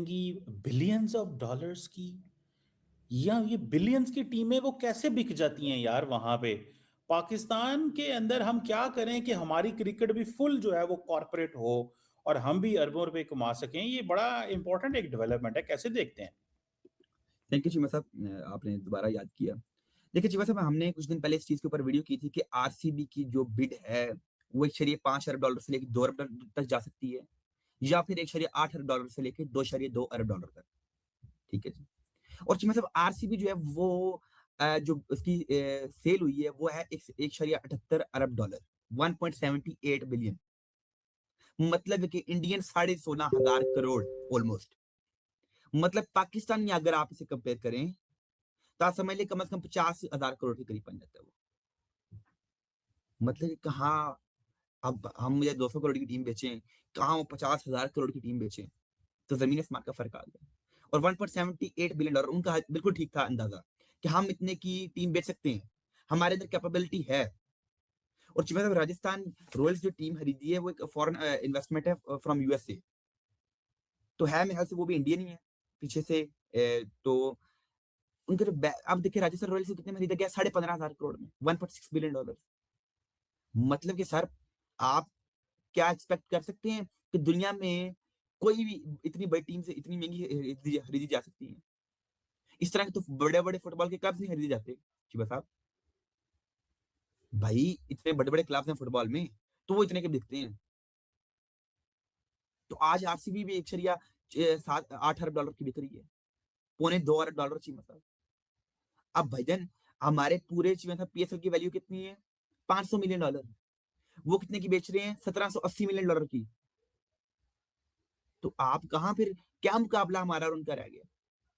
महंगी billions of dollars की, या ये बिलियंस की टीमें वो कैसे बिक जाती हैं यार वहां पे। पाकिस्तान के अंदर हम क्या करें कि हमारी क्रिकेट भी फुल जो है वो कॉरपोरेट हो और हम भी अरबों रुपए कमा सकें। ये बड़ा इंपॉर्टेंट एक डेवलपमेंट है, कैसे देखते हैं? थैंक यू चीमा साहब, आपने दोबारा याद किया। देखिए चीमा साहब, हमने कुछ दिन पहले इस चीज़ के ऊपर वीडियो की थी कि आरसीबी की जो बिड है, वो 1.5 अरब डॉलर से लेके 2 अरब डॉलर तक जा सकती है, या फिर 1.8 अरब डॉलर से लेके 2.2 अरब डॉलर तक। ठीक है जी। और चीमा साहब, आरसीबी जो है वो जो उसकी सेल हुई है वो है 1.78 अरब डॉलर, 1.78 बिलियन। मतलब है कि इंडियन 16,500 करोड़ ऑलमोस्ट। मतलब पाकिस्तान में अगर आप इसे कंपेयर करें तो आप समझ लें कम से कम 50,000 करोड़ के करीब बन जाता है वो। मतलब कि कहाँ अब हम मुझे 200 करोड़ की टीम बेचें, कहाँ वो 50,000 करोड़ की टीम बेचें, तो ज़मीन आसमान का फ़र्क आ गया। और 1.78 बिलियन डॉलर उनका बिल्कुल ठीक था अंदाज़ा कि हम इतने की टीम बेच सकते हैं, हमारे अंदर कैपेबिलिटी है। और मतलब राजस्थान रॉयल्स जो टीम खरीदी है वो एक फॉरेन इन्वेस्टमेंट है फ्रॉम यूएसए, तो है मेरे ख्याल से वो भी इंडियन ही है पीछे से। तो उनके जो अब देखिए राजस्थान रॉयल्स को कितने में खरीदा गया, 15,500 करोड़ में, 1.6 बिलियन डॉलर। मतलब कि सर, आप क्या एक्सपेक्ट कर सकते हैं कि दुनिया में कोई भी इतनी बड़ी टीम से इतनी महंगी खरीदी जा सकती है? इस तरह के तो बड़े-बड़े फुटबॉल के क्लब्स नहीं खरीदे जाते, शिवा साहब। भाई इतने बड़े-बड़े क्लब्स हैं फुटबॉल में, तो वो इतने के बिकते हैं। तो आज आरसीबी भी 8 अरब डॉलर की बिक रही है, पौने 2 अरब डॉलर चाहिए मतलब। अब भाईजान, हमारे पूरे चाहिए था पीएसएल की वैल्यू कितनी है? 500 मिलियन डॉलर। वो कितने की बेच रहे हैं? 1780 मिलियन डॉलर की। तो आप कहाँ फिर, क्या मुकाबला हमारा और उनका रह गया?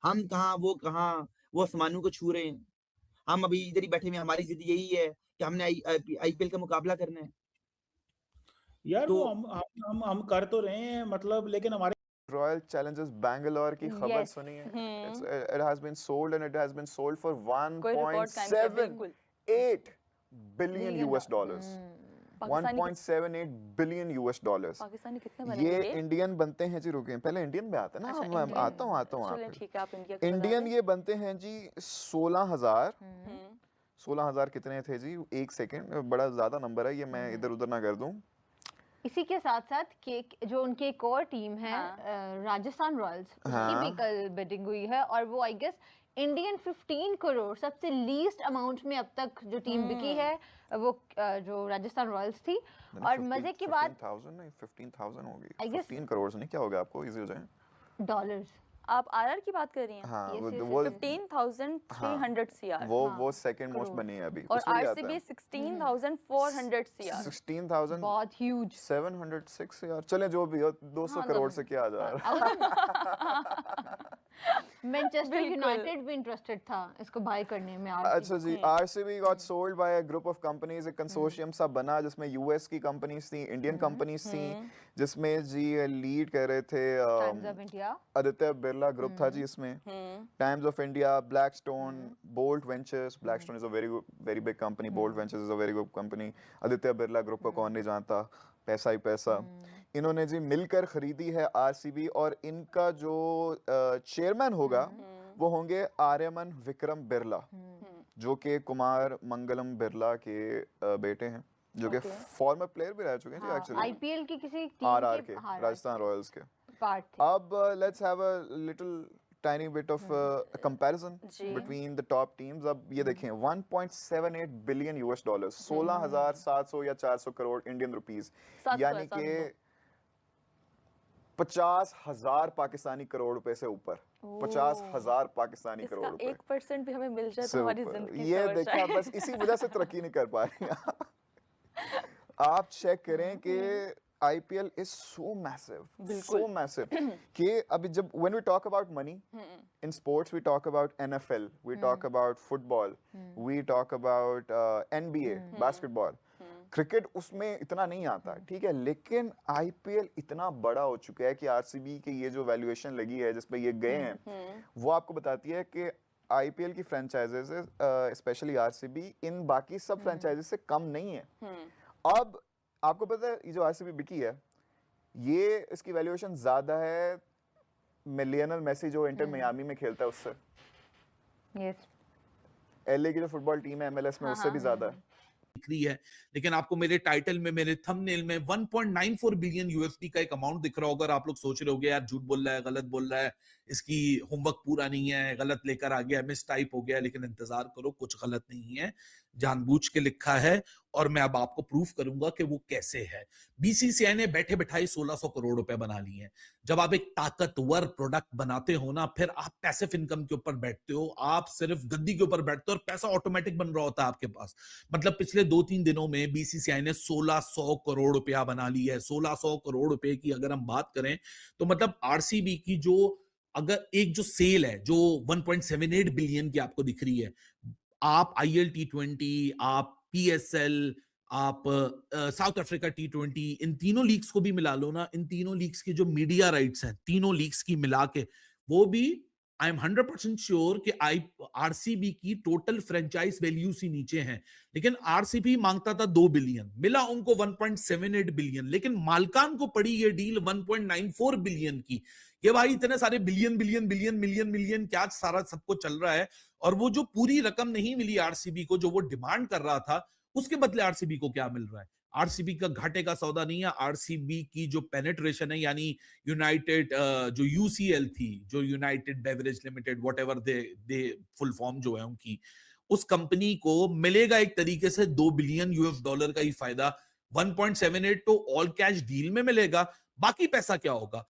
हम कहाँ, वो कहाँ, वो आसमानों को छू रहे हैं। हम अभी इधर ही बैठे हुए हैं, हमारी जिद यही है कि हमने आईपीएल का मुकाबला करना है। यार तो वो हम कर तो रहे हैं मतलब, लेकिन हमारे रॉयल चैलेंजर्स बैंगलोर की खबर यस। सुनी है? It has been sold and it has been sold for कोई रिकॉर्ड कायम किया, बिल्कुल 1.78 billion billion US dollar. Dollars. Pakistani 1.78 billion US dollars. Pakistani कितने ये बनेंगे ये? इंडियन बनते हैं जी, रुके पहले इंडियन में आते हैं ना, अच्छा, मैं इंडियन। आता हूँ वहाँ चलें पे। ठीक है, आप इंडिया का बता इंडियन दें। ये बनते हैं जी 16,000। हम्म 16,000 कितने थे जी? एक सेकेंड, बड़ा ज्यादा नंबर है ये, मैं इधर उधर ना कर दूं। इसी के साथ साथ कि जो उनकी एक और टीम है हाँ। राजस्थान रॉयल्स, उसकी भी हाँ कल बिडिंग हुई है और वो आई गेस इंडियन 15 करोड़ सबसे लीस्ट अमाउंट में अब तक जो टीम बिकी है वो जो राजस्थान रॉयल्स थी। और मजे की बात 15,000 नहीं, 15,000 होगी। आई गेस 15 करोड़ से नहीं, क्या हो गया आपको, इजी हो जाए। डॉलर्स। आप आरआर की बात कर रही हैं? हाँ Yes, वो yes, वो yes, yes. 15,300 सीआर वो सेकंड मोस्ट करोड़। बनी है अभी, और उसमें भी आता आरसीबी है 16,400 सीआर। 16,706 बहुत ह्यूज। यार। चले जो भी हो, 200 करोड़ से क्या जा रहा। मैनचेस्टर बिल्कुल। यूनाइटेड भी इंटरेस्टेड था इसको बाय करने में अच्छा आरसीबी। जी, RCB got sold by a group of companies, एक कंसोर्शियम सा बना जिसमें यूएस की कंपनीज थी, इंडियन कंपनीज थी, जिसमें जी लीड कर रहे थे times of India, Aditya Birla group था जी इसमें। Times of India, Blackstone, bolt ventures. Blackstone is a very big company, bolt ventures is a very good company. Aditya Birla group को कौन नहीं जानता, पैसा ही पैसा। इन्होंने जी मिलकर खरीदी है आरसीबी, और इनका जो चेयरमैन होगा वो होंगे आर्यमन विक्रम बिरला, जो कि कुमार मंगलम बिरला के बेटे हैं, जो कि फॉर्मर प्लेयर भी रह चुके हैं जी एक्चुअली, आईपीएल की किसी टीम आरआर के के, राजस्थान रॉयल्स के पार्ट थे। अब let's have a little tiny bit of comparison between the top teams. अब ये देखें 1.78 बिलियन यूएस डॉलर्स, 16,700 या 400 करोड़ इंडियन रुपीस, यानी कि 50,000 पाकिस्तानी करोड़ रुपए से ऊपर। 50,000 पाकिस्तानी करोड़ रुपए 1% भी हमें मिल जाए तो हमारी जिंदगी ये सवर देखा, जाए। बस इसी वजह से तरक्की नहीं कर पा रही। आप चेक करें कि IPL is so massive कि अभी जब when we talk about money in sports, we talk about NFL, we talk about football, we talk about NBA basketball, cricket उसमें इतना नहीं आता, ठीक है, लेकिन IPL इतना बड़ा हो चुका है कि आरसीबी की ये जो वैल्यूएशन लगी है जिस पे ये गए हैं, वो आपको बताती है कि IPL की फ्रेंचाइजेस स्पेशली आरसीबी इन बाकी सब फ्रेंचाइजेस से कम नहीं है। अब आपको पता है ये जो आरसीबी बिकी है, ये इसकी वैल्यूएशन ज्यादा है मिलियनल मेसी जो इंटर मियामी में खेलता है उससे, यस एलए की जो फुटबॉल टीम है MLS में उससे भी ज्यादा है। दिख रही है, लेकिन आपको मेरे टाइटल में, मेरे थंबनेल में 1.94 बिलियन यूएसडी का एक अमाउंट दिख रहा होगा और आप लोग सोच रहे होगे यार झूठ बोल रहा है, गलत बोल रहा है, इसकी होमवर्क पूरा नहीं है, गलत लेकर आ गया, मिस टाइप हो गया। लेकिन इंतजार करो, कुछ गलत नहीं है, जानबूझ के लिखा है और मैं अब आपको प्रूफ करूंगा कि वो कैसे है। बीसीसीआई ने बैठे बैठाए 1600 करोड़ रुपए बना लिए हैं। जब आप एक ताकतवर प्रोडक्ट बनाते हो ना, फिर आप पैसिव इनकम के ऊपर बैठते हो, आप सिर्फ गद्दी के ऊपर बैठते हो और पैसा ऑटोमेटिक बन रहा होता है आपके पास। मतलब पिछले 2-3 दिनों में बीसीसीआई ने 1600 करोड़ रुपया बना ली है। 1600 करोड़ रुपए की अगर हम बात करें तो मतलब आरसीबी की जो अगर एक जो सेल है जो 1.78 बिलियन की आपको दिख रही है, आप IL T20, आप PSL, आप साउथ अफ्रीका T20, इन तीनों लीग्स को भी मिला लो ना, इन तीनों लीग्स की जो मीडिया राइट्स हैं तीनों लीग्स की मिला के, वो भी आई एम 100% श्योर कि आरसीबी की टोटल फ्रेंचाइज वैल्यू से नीचे हैं। लेकिन आरसीबी मांगता था 2 बिलियन, मिला उनको 1.78 बिलियन, लेकिन मालकान को पड़ी ये डील 1.94 बिलियन की। ये भाई इतने सारे billion billion billion million million क्या सारा सबको चल रहा है, और वो जो पूरी रकम नहीं मिली आरसीबी को जो वो डिमांड कर रहा था, उसके बदले आरसीबी को क्या मिल रहा है? आरसीबी का घाटे का सौदा नहीं है। आरसीबी की जो पेनिट्रेशन है, यानी यूनाइटेड जो यूसीएल थी, जो United beverage limited, whatever they full form जो है उनकी, उस कंपनी को मिलेगा एक तरीके से 2 बिलियन यूएस डॉलर का ही फायदा। 1.78 तो ऑल कैश डील में मिलेगा, बाकी पैसा क्या होगा?